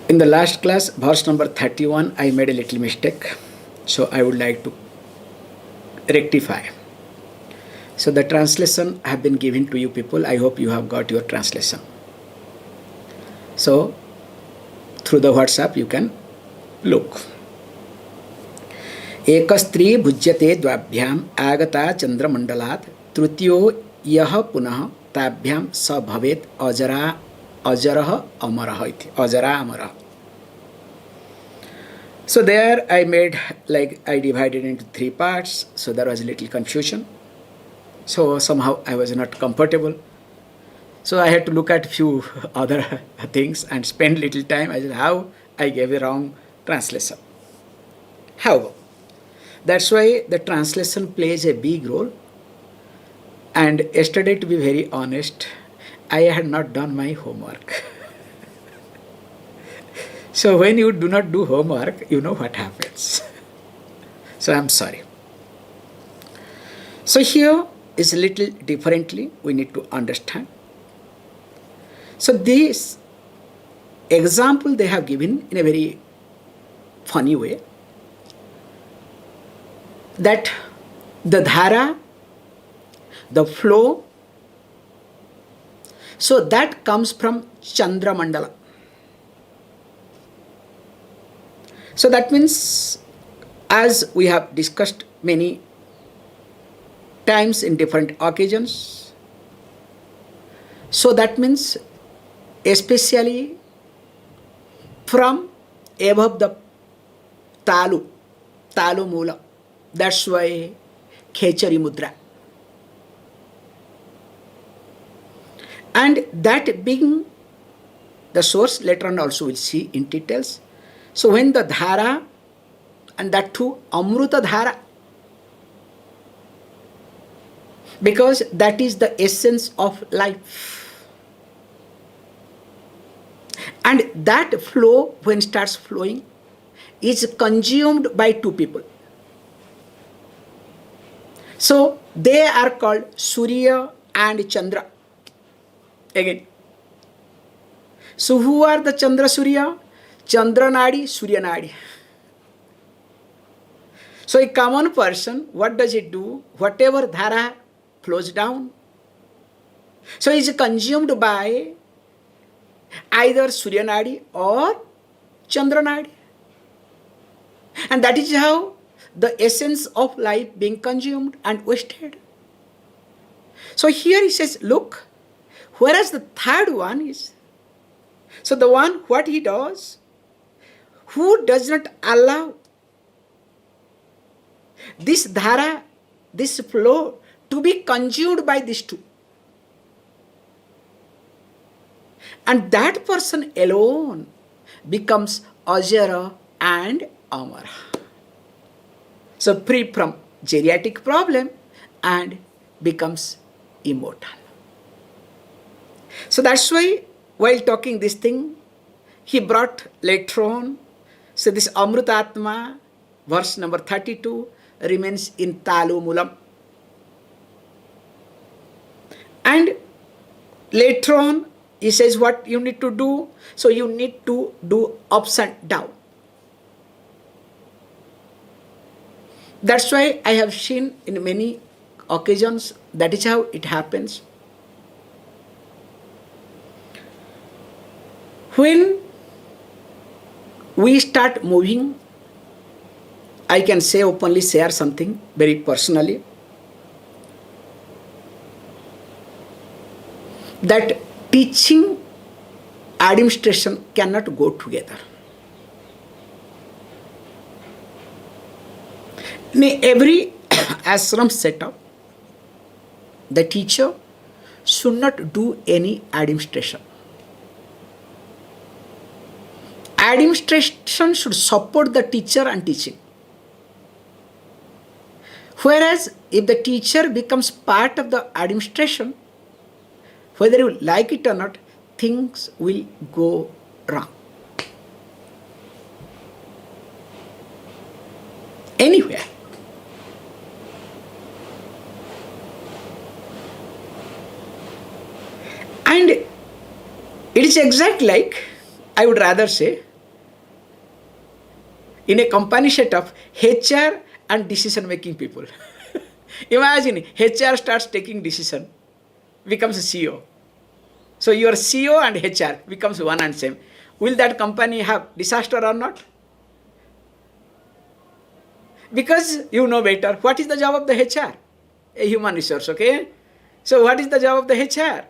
In the last class, verse number 31, I made a little mistake. So I would like to rectify. So the translation have been given to you people. I hope you have got your translation. So through the WhatsApp you can look. एकस्त्री भुज्यते द्वाभ्याम आगता चंद्रमंडलात् तृतीयो यह पुनः ताभ्याम स भवेत् अजरा अजरः अमरः इति अजरा अमरः. So there I made, like, I divided into 3 parts, so there was a little confusion. So somehow I was not comfortable. So I had to look at few other things and spend little time. I said how I gave a wrong translation. However, that's why the translation plays a big role. And yesterday, to be very honest, I had not done my homework. So when you do not do homework, you know what happens. So I'm sorry. So here is a little differently we need to understand. So this example they have given in a very funny way, that the dhara, the flow, so that comes from Chandra Mandala. So that means, as we have discussed many times in different occasions, so that means especially from above the talu mula, that's why Khechari Mudra. And that being the source, later on also we'll see in details. So when the dhara, and that too Amruta dhara, because that is the essence of life. And that flow, when starts flowing, is consumed by 2 people. So they are called Surya and Chandra. Again. So who are the Chandra Surya? Chandra Nadi, Surya Nadi. So a common person, what does it do? Whatever dhara flows down, so it is consumed by either Surya Nadi or Chandra Nadi. And that is how the essence of life being consumed and wasted. So here he says, look, whereas the third one is, so the one, what he does, who does not allow this dhara, this flow, to be consumed by these 2. And that person alone becomes Ajara and Amara. So free from geriatric problem and becomes immortal. So that's why while talking this thing, he brought later on, so this Amrutatma, verse number 32, remains in Talu Mulam. And later on, he says what you need to do. So you need to do ups and down. That's why I have seen in many occasions, that is how it happens. When we start moving, I can say openly, share something very personally, that teaching, administration cannot go together. In every ashram setup, the teacher should not do any administration. Administration should support the teacher and teaching. Whereas if the teacher becomes part of the administration, whether you like it or not, things will go wrong. Anywhere. And it is exact like, I would rather say, in a company setup, HR and decision making people. Imagine HR starts taking decision, becomes a CEO. So your CEO and HR becomes one and same. Will that company have disaster or not? Because you know better. What is the job of the HR? A human resource, okay? So what is the job of the HR?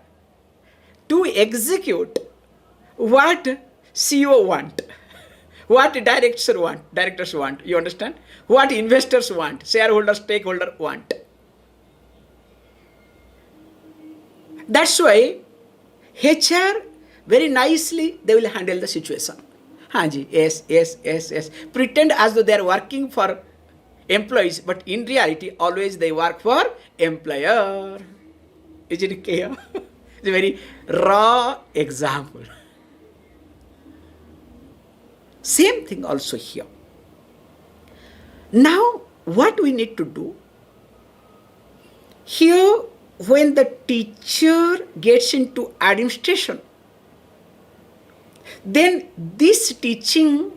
To execute what CEO want, what directors want, you understand? What investors want, shareholders, stakeholders want. That's why HR very nicely they will handle the situation. Hanji, yes. Pretend as though they are working for employees, but in reality, always they work for employer. Is it clear? It's a very raw example. Same thing also here. Now, what we need to do? Here, when the teacher gets into administration, then this teaching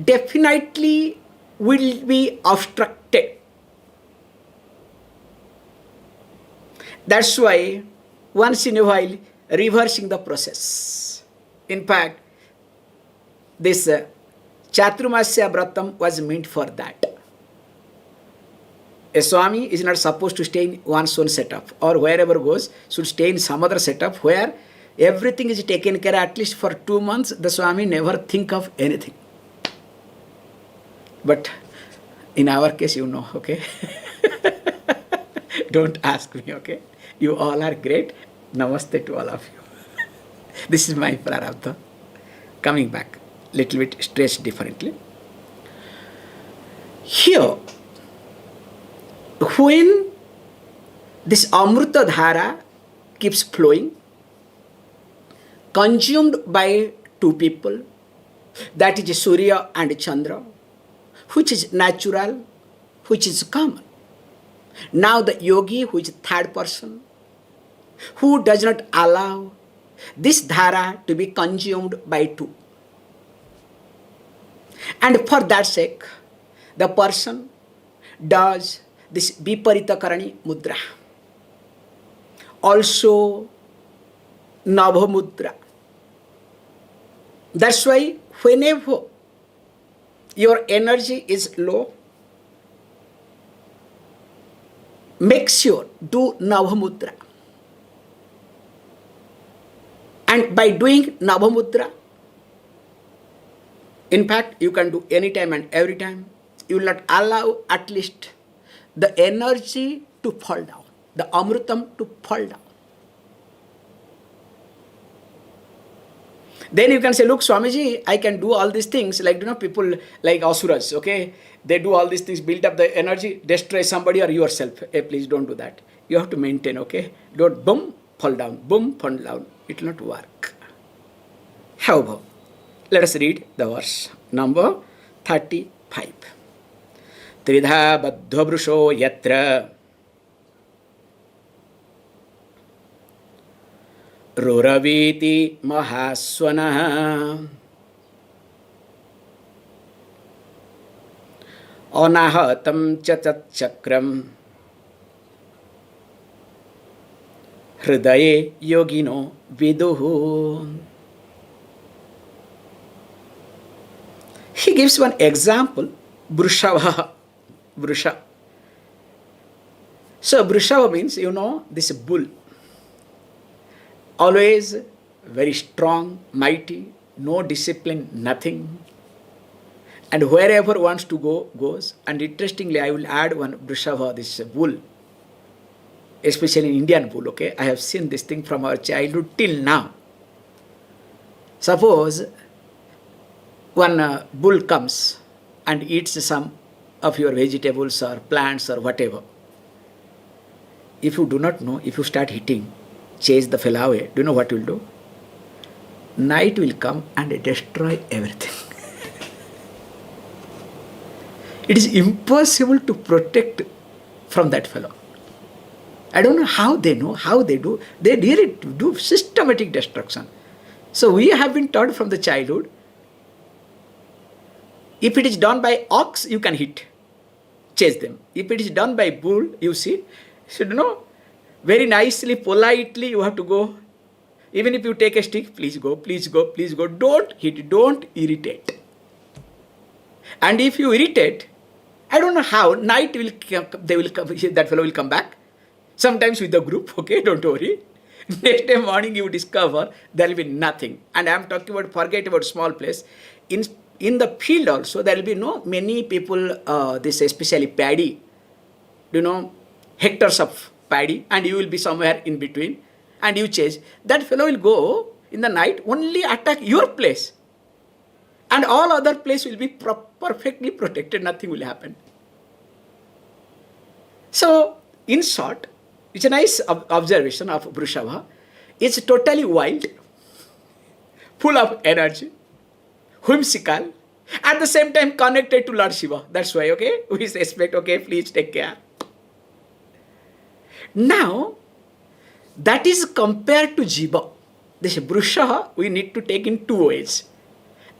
definitely will be obstructed. That's why once in a while reversing the process. In fact, this Chaturmasya Vratam was meant for that. A Swami is not supposed to stay in one's own setup or wherever goes, should stay in some other setup where everything is taken care at least for 2 months. The Swami never think of anything. But in our case, you know, okay? Don't ask me, okay? You all are great. Namaste to all of you. This is my prarabdha. Coming back, little bit stretched differently. Here, when this Amrita Dhara keeps flowing, consumed by two people, that is Surya and Chandra, which is natural, which is common. Now the yogi, who is third person, who does not allow this dhara to be consumed by two. And for that sake, the person does this viparita karani mudra. Also, nabha mudra. That's why whenever your energy is low, make sure do nabha mudra. And by doing nabha mudra, in fact, you can do anytime and every time. You will not allow at least the energy to fall down, the amrutam to fall down. Then you can say, look, Swamiji, I can do all these things, like, you know, people like asuras, okay? They do all these things, build up the energy, destroy somebody or yourself. Hey, please don't do that. You have to maintain, okay? Don't boom, fall down, boom, fall down. It will not work. However, let us read the verse, number 35. Tridha baddha vrusho yatra ruraviti mahaswana anahatam chatat chakram hridaye yogino viduhu. He gives one example, Vrusha. So Vrusha means, you know, this bull. Always very strong, mighty, no discipline, nothing. And wherever wants to go, goes. And interestingly, I will add one Vrusha, this bull. Especially Indian bull, okay? I have seen this thing from our childhood till now. Suppose one bull comes and eats some of your vegetables or plants or whatever. If you do not know, if you start hitting, chase the fellow away, do you know what you will do? Night will come and destroy everything. It is impossible to protect from that fellow. I don't know how they know, how they do. They really do systematic destruction. So we have been taught from the childhood, If it is done by ox, you can hit, chase them. If it is done by bull, you see, should very nicely, politely, you have to go. Even if you take a stick, please go, please go, please go. Don't hit, don't irritate. And if you irritate, I don't know how, night will come, they will come, that fellow will come back. Sometimes with the group, okay, don't worry. Next day morning you discover there will be nothing. And I am talking about, forget about small place. In the field also, there will be many people, this especially paddy, hectares of paddy, and you will be somewhere in between, and you chase. That fellow will go in the night, only attack your place. And all other place will be perfectly protected, nothing will happen. So, in short, it's a nice observation of Vrishabha. It's totally wild, full of energy, whimsical, at the same time connected to Lord Shiva. That's why, okay, we expect, okay, please take care. Now, that is compared to Jiva. This Vrishabha we need to take in two ways.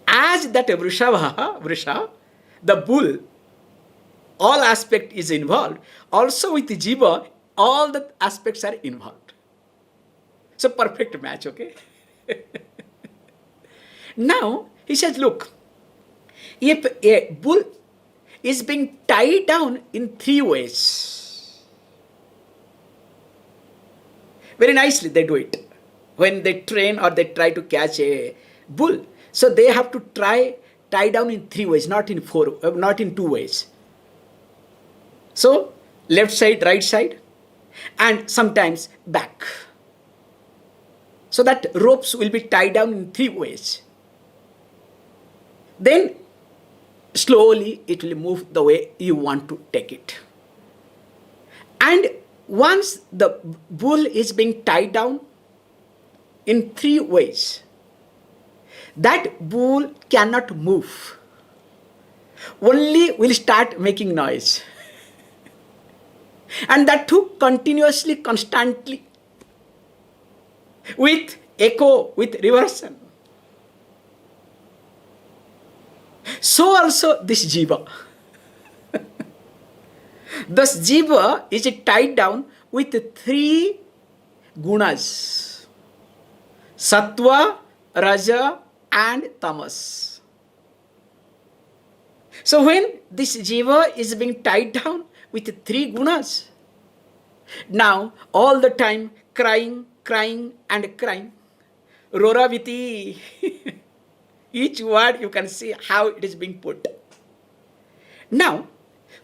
As that Vrishabha, the bull, all aspect is involved. Also with Jiva, all the aspects are involved. So perfect match, okay? Now, he says, look, if a bull is being tied down in three ways, very nicely they do it. When they train or they try to catch a bull, so they have to tie down in three ways, not in two ways. So, left side, right side, and sometimes back. So that ropes will be tied down in three ways. Then, slowly it will move the way you want to take it. And once the bull is being tied down in three ways, that bull cannot move. Only will start making noise. And that too continuously, constantly, with echo, with reversion. So also this Jiva. Thus Jiva is tied down with three gunas: Sattva, Raja and Tamas. So when this Jiva is being tied down with three gunas, now all the time crying, crying and crying. Roraviti. Each word you can see how it is being put. Now,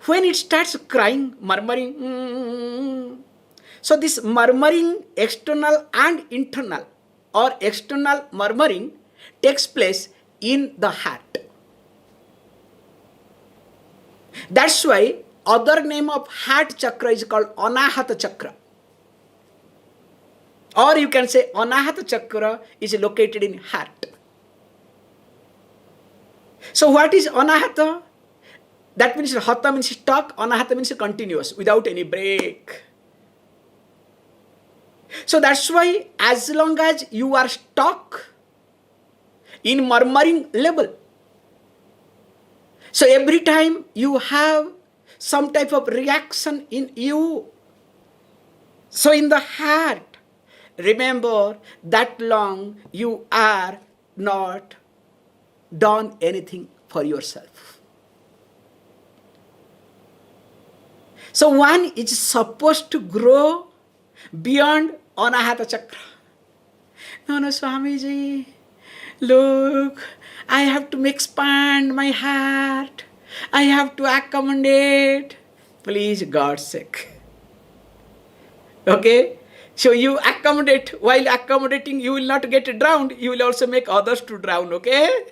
when it starts crying, murmuring, so this murmuring, external and internal, or external murmuring, takes place in the heart. That's why other name of heart chakra is called Anahata chakra. Or you can say Anahata chakra is located in heart. So what is Anahata? That means Hatha means stuck, Anahata means continuous, without any break. So that's why as long as you are stuck in murmuring level, so every time you have some type of reaction in you, so in the heart, remember that long you are not done anything for yourself. So one is supposed to grow beyond Anahata chakra. No, Swamiji, look, I have to expand my heart. I have to accommodate. Please, God's sake. Okay? So you accommodate. While accommodating, you will not get drowned. You will also make others to drown. Okay?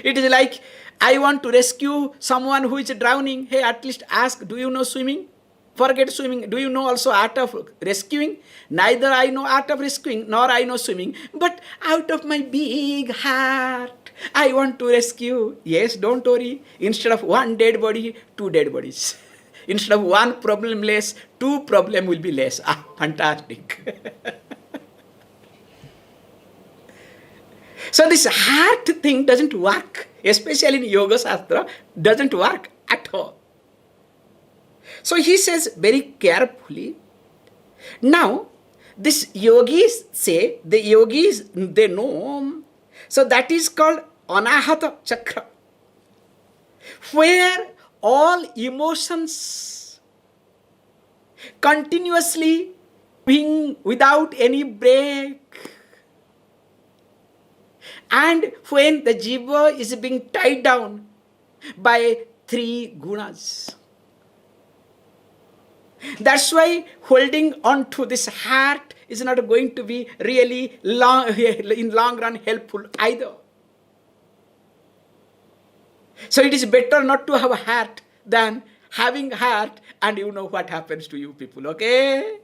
It is like, I want to rescue someone who is drowning. Hey, at least ask, do you know swimming? Forget swimming. Do you know also art of rescuing? Neither I know art of rescuing, nor I know swimming. But out of my big heart, I want to rescue. Yes, don't worry. Instead of one dead body, two dead bodies. Instead of one problem less, two problem will be less. Fantastic. So this heart thing doesn't work, especially in Yoga Shastra, doesn't work at all. So he says very carefully, now this yogis say, the yogis, they know, so that is called Anahata Chakra, where all emotions continuously being without any break. And when the jiva is being tied down by three gunas. That's why holding on to this heart is not going to be really in long run helpful either. So it is better not to have a heart than having heart, and you know what happens to you people, okay?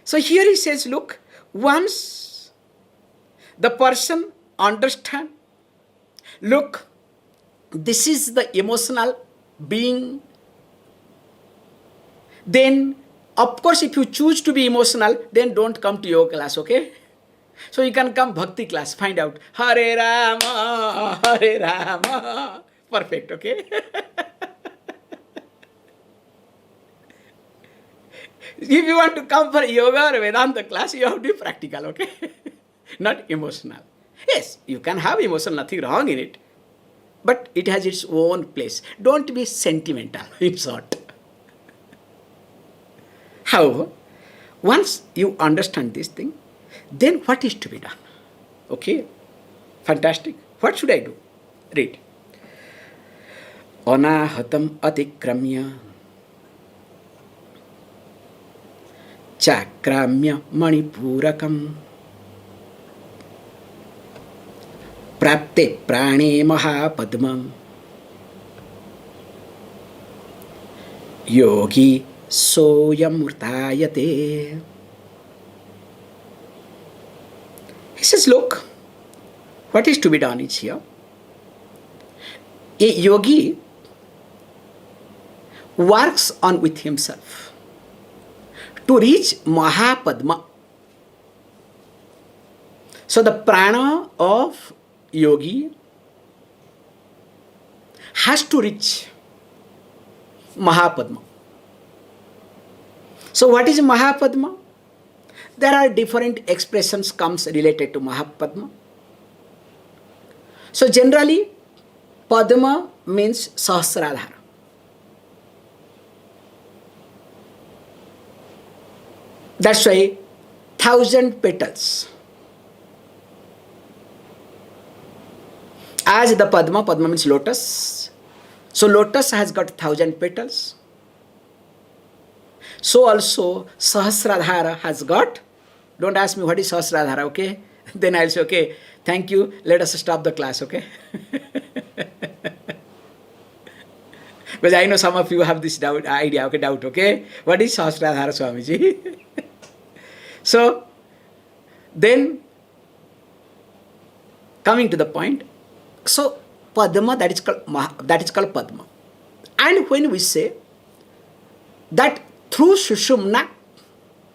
So here he says, look, once the person understands, look, this is the emotional being, then of course if you choose to be emotional, then don't come to yoga class, okay? So you can come bhakti class, find out Hare Rama, Hare Rama. Perfect, okay? If you want to come for yoga or Vedanta class, you have to be practical, okay? Not emotional. Yes, you can have emotion, nothing wrong in it. But it has its own place. Don't be sentimental, in short. However, once you understand this thing, then what is to be done? Okay, fantastic. What should I do? Read. Anahatam atikramya chakramya manipurakam prapte prane mahapadmam yogi soyam murtayate. He says, look, what is to be done is here. A yogi works on with himself to reach Mahapadma. So the prana of yogi has to reach Mahapadma. So what is Mahapadma? There are different expressions comes related to Mahapadma. So generally, Padma means Sahasradhara. That's why 1,000 petals. As the Padma means lotus. So lotus has got 1,000 petals. So also Sahasradhara has got, don't ask me what is Sahasradhara, okay? Then I'll say, okay, thank you, let us stop the class, okay? Because I know some of you have this doubt, okay? What is Sahasradhara, Swamiji? So, then, coming to the point, so Padma, that is called Padma. And when we say that through Sushumna,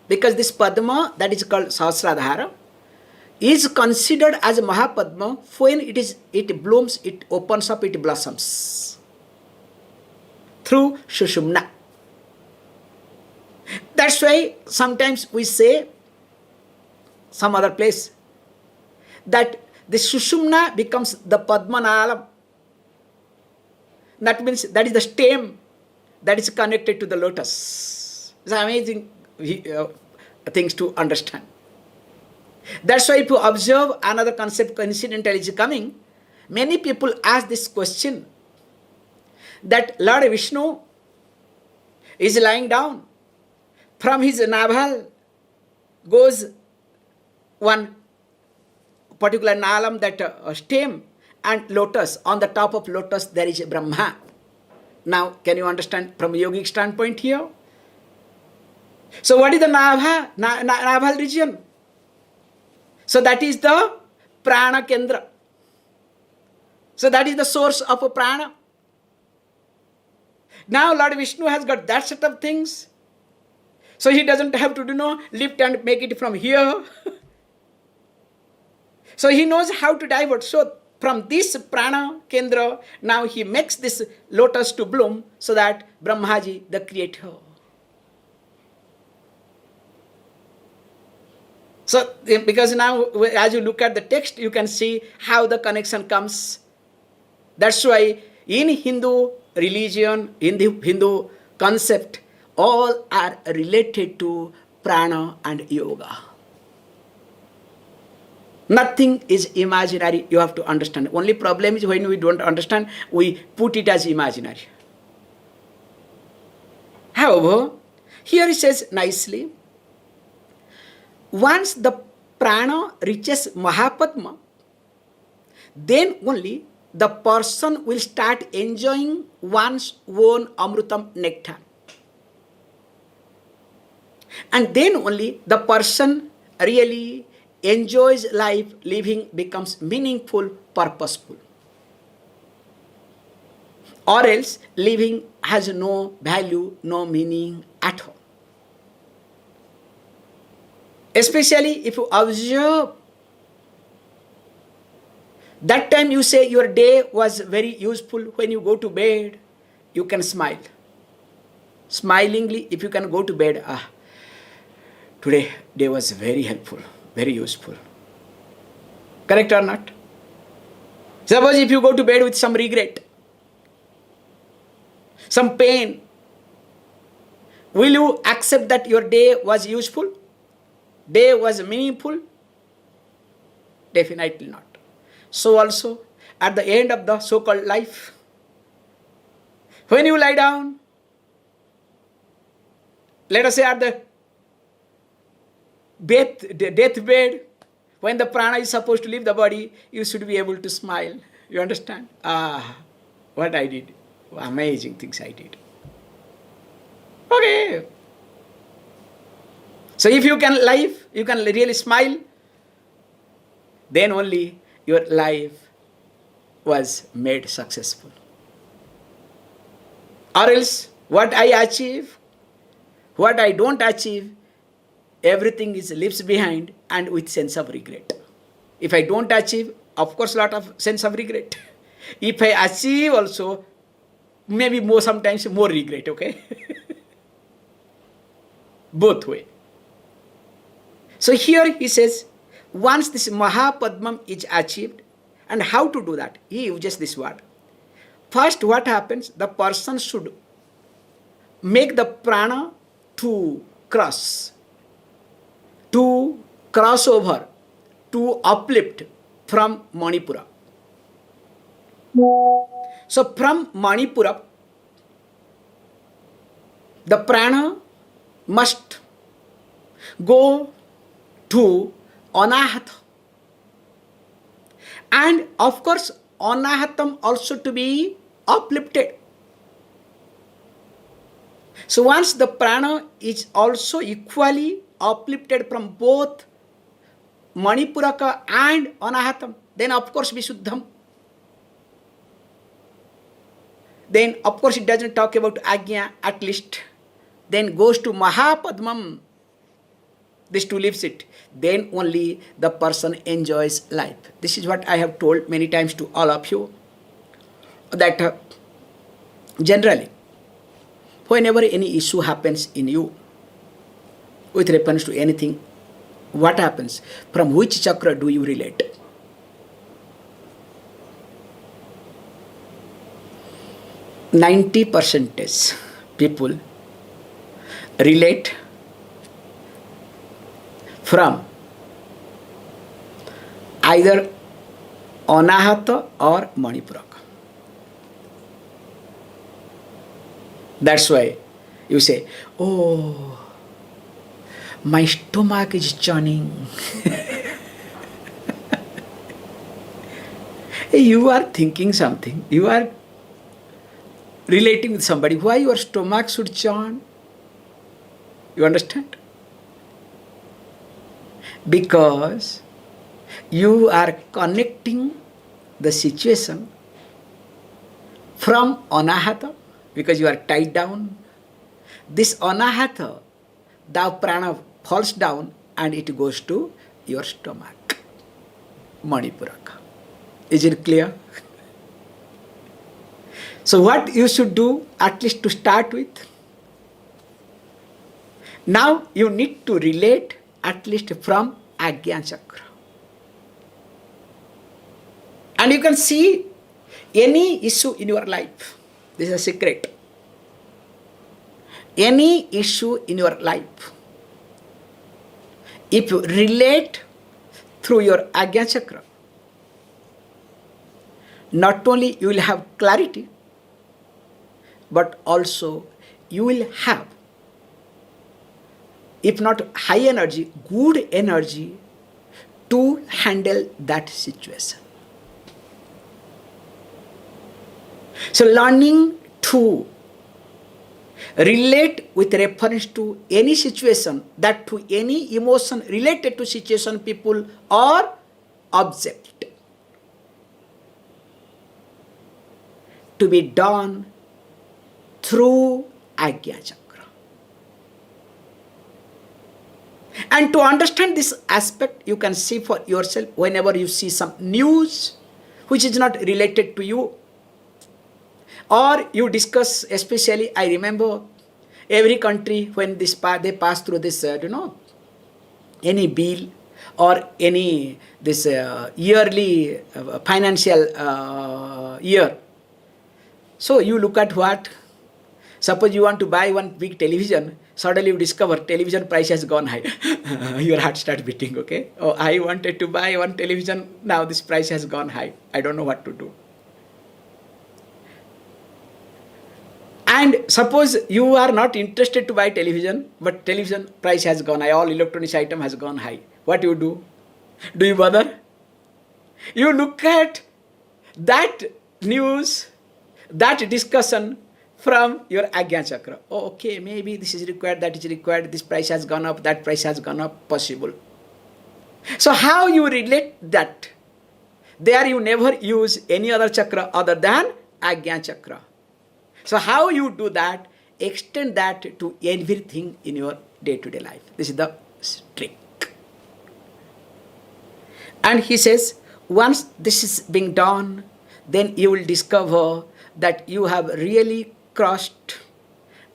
because this Padma, that is called Sahasradhara, is considered as Mahapadma when it blooms, it opens up, it blossoms. Through Sushumna. That's why sometimes we say, some other place, that the Sushumna becomes the Padmanalam. That means that is the stem that is connected to the lotus. It's amazing things to understand. That's why if you observe another concept, coincidental is coming, many people ask this question, that Lord Vishnu is lying down. From his navel goes one particular nalam, that stem, and lotus. On the top of lotus there is Brahma. Now, can you understand from a yogic standpoint here? So what is the navel region? So that is the prana kendra. So that is the source of a prana. Now Lord Vishnu has got that set of things. So he doesn't have to lift and make it from here. So he knows how to divert. So from this prana kendra, now he makes this lotus to bloom so that Brahmaji, the creator. So because now as you look at the text, you can see how the connection comes. That's why in Hindu religion, in the Hindu concept, all are related to prana and yoga. Nothing is imaginary, you have to understand. Only problem is when we don't understand, we put it as imaginary. However, here it says nicely, once the prana reaches Mahapadma, then only the person will start enjoying one's own Amrutam nectar. And then only the person really enjoys life, living becomes meaningful, purposeful. Or else living has no value, no meaning at all. Especially if you observe, that time you say your day was very useful. When you go to bed, you can smile. Smilingly, if you can go to bed, today day was very helpful, very useful. Correct or not? Suppose if you go to bed with some regret, some pain, will you accept that your day was useful? Day was meaningful? Definitely not. So also, at the end of the so-called life, when you lie down, let us say at the deathbed, when the prana is supposed to leave the body, you should be able to smile. You understand? What I did. Amazing things I did. Okay. So if you can live, you can really smile, then only your life was made successful. Or else, what I achieve, what I don't achieve, everything is leaves behind and with sense of regret. If I don't achieve, of course, lot of sense of regret. If I achieve also, maybe more, sometimes more regret, okay? Both way. So here he says, once this Mahapadmam is achieved, and how to do that? He uses this word. First, what happens? The person should make the prana to cross over, to uplift from Manipura. So from Manipura, the prana must go to Anahata. And of course, Anahatam also to be uplifted. So once the prana is also equally uplifted from both Manipuraka and Anahatam, then of course Visuddham. Then of course it doesn't talk about Agnya at least. Then goes to Mahapadmam. This two leaves it. Then only the person enjoys life. This is what I have told many times to all of you. That generally, whenever any issue happens in you, with reference to anything, what happens? From which chakra do you relate? %90 people relate from either Anahata or Manipuraka. That's why you say, oh, my stomach is churning. You are thinking something. You are relating with somebody. Why your stomach should churn? You understand? Because you are connecting the situation from Anahata, because you are tied down. This Anahata, the prana falls down and it goes to your stomach. Manipuraka. Is it clear? So what you should do, at least to start with, now you need to relate at least from Ajna Chakra. And you can see any issue in your life. This is a secret. Any issue in your life, if you relate through your Ajna Chakra, not only you will have clarity, but also you will have, if not high energy, good energy to handle that situation. So learning to relate with reference to any situation, that to any emotion related to situation, people or object, to be done through Ajna Chakra. And to understand this aspect, you can see for yourself whenever you see some news which is not related to you, or you discuss, especially I remember every country when they pass through this, any bill or any this yearly financial year. So you look at what, suppose you want to buy one big television, suddenly you discover television price has gone high. Your heart starts beating, okay? Oh, I wanted to buy one television, now this price has gone high. I don't know what to do. And suppose you are not interested to buy television, but television price has gone high, all electronics item has gone high. What you do? Do you bother? You look at that news, that discussion from your Ajna Chakra. Oh, okay, maybe this is required, that is required, this price has gone up, that price has gone up, possible. So how you relate that? There you never use any other chakra other than Ajna Chakra. So how you do that? Extend that to everything in your day-to-day life. This is the trick. And he says, once this is being done, then you will discover that you have really crossed,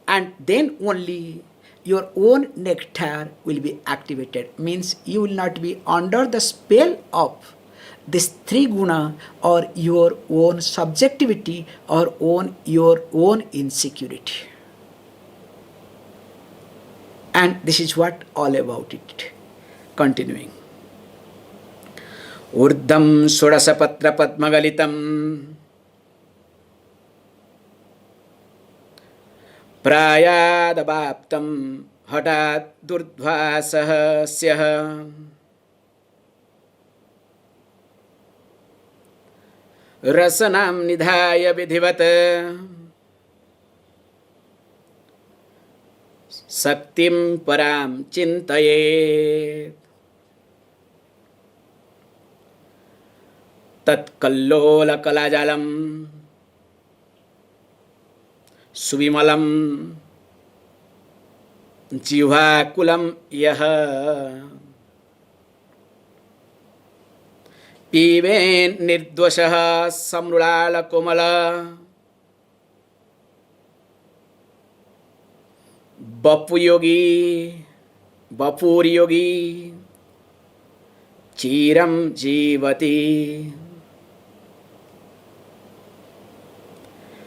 and then only your own nectar will be activated. Means you will not be under the spell of this three guna or your own subjectivity or your own insecurity. And this is what all about it. Continuing. Urdham Sudasapatra Padmagalitam Prayadabhaptam Hatat Durdhvasahasya Rasanam Nidhaya Vidhivat Saktim Param Chintayet Tat Kallola Kalajalam Suvimalam Jivakulam Yaha Piven Nirdvashaha Samrulala Komala Bapu Yogi Bapuri Yogi Chiram Jivati.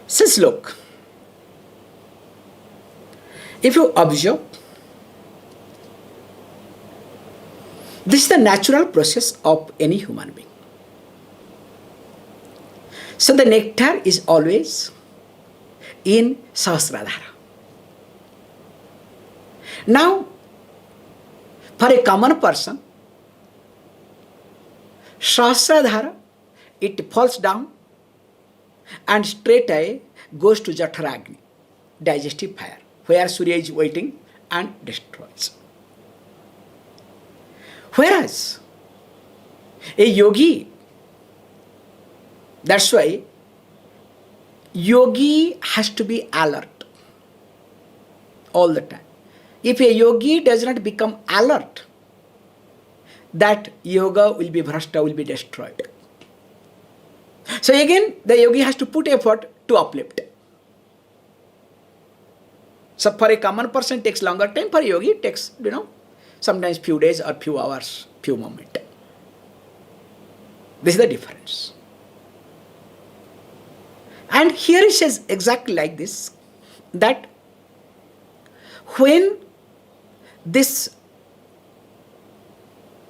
Since look, if you observe, this is the natural process of any human being. So the nectar is always in Sahasradhara. Now, for a common person, Sahasradhara, it falls down and straight away goes to Jatharagni, digestive fire, where Surya is waiting and destroys. Whereas a yogi, that's why yogi has to be alert all the time. If a yogi does not become alert, that yoga will be bhrashta, will be destroyed. So again, the yogi has to put effort to uplift. So for a common person, it takes longer time. For a yogi, it takes, sometimes few days or few hours, few moments. This is the difference. And here it says exactly like this, that when this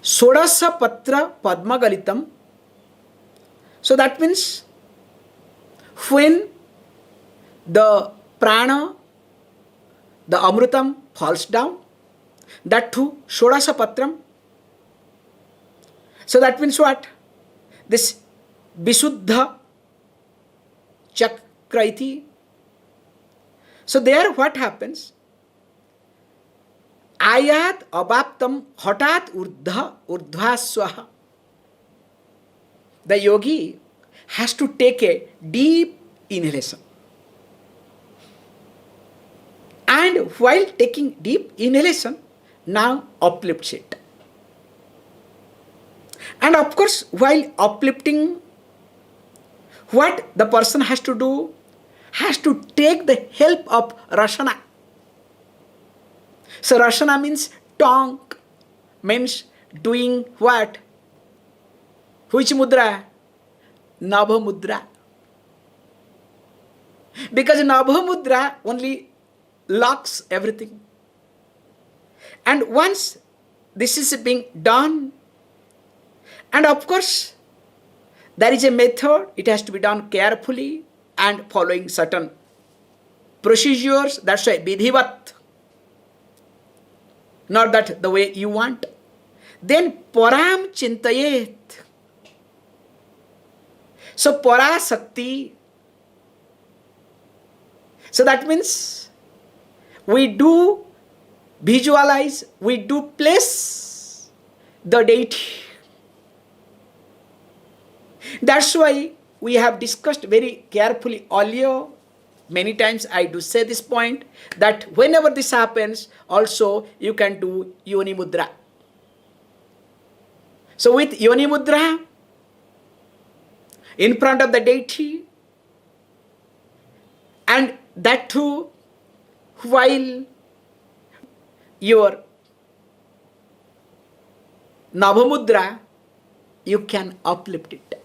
Sodasa Patra Padmagalitam, so that means when the prana, the amrutam falls down, that too Sodasa Patram. So that means what? This Visuddha Chakraiti. So there what happens? Ayat abaptam hatat urdhva. The yogi has to take a deep inhalation. And while taking deep inhalation, now uplifts it. And of course, while uplifting, what the person has to do? Has to take the help of Rasana. So Rasana means tongue, means doing what? Which mudra? Nabha mudra. Because Nabha mudra only locks everything. And once this is being done, and of course, there is a method, it has to be done carefully and following certain procedures. That's why vidhivat. Not that the way you want. Then param chintayet. So parasakti. So that means we do visualize, we do place the deity. That's why we have discussed very carefully earlier. Many times I do say this point, that whenever this happens, also you can do Yoni Mudra. So with Yoni Mudra, in front of the deity, and that too while your Navamudra, you can uplift it.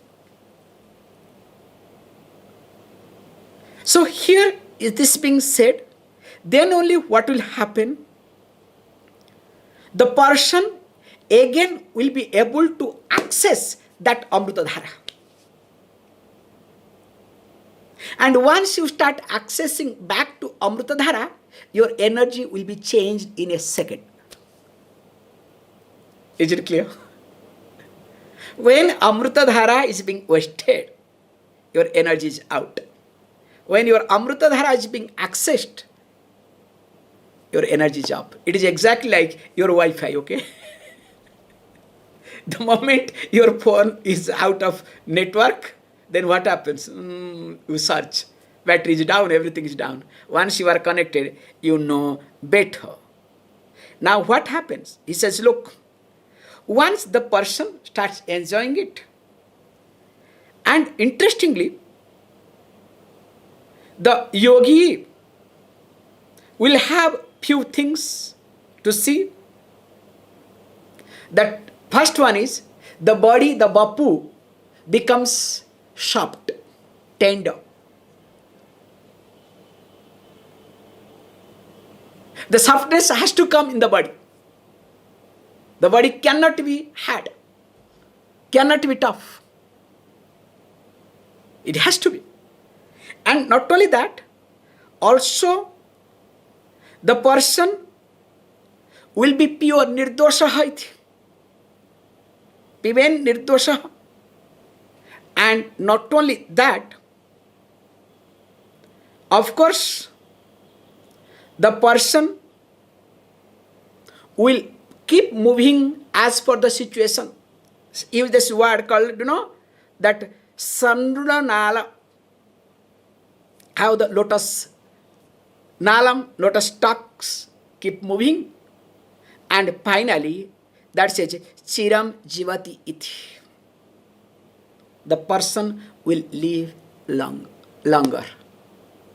So here is this being said, then only what will happen? The person again will be able to access that Amrutadhara. And once you start accessing back to Amrutadhara, your energy will be changed in a second. Is it clear? When Amrutadhara is being wasted, your energy is out. When your Amrutadhara is being accessed, your energy is up. It is exactly like your Wi-Fi, okay? The moment your phone is out of network, then what happens? You search. Battery is down, everything is down. Once you are connected, you know better. Now what happens? He says, look, once the person starts enjoying it, and interestingly, the yogi will have few things to see. That first one is, the body, the bapu, becomes soft, tender. The softness has to come in the body. The body cannot be hard, cannot be tough. It has to be. And not only that, also the person will be pure, nirdosha. Piven nirdosha. And not only that, of course, the person will keep moving as per the situation. Use this word called, that Sandruna Nala. How the lotus nalam, lotus stalks keep moving, and finally That says chiram jivati iti. The person will live longer.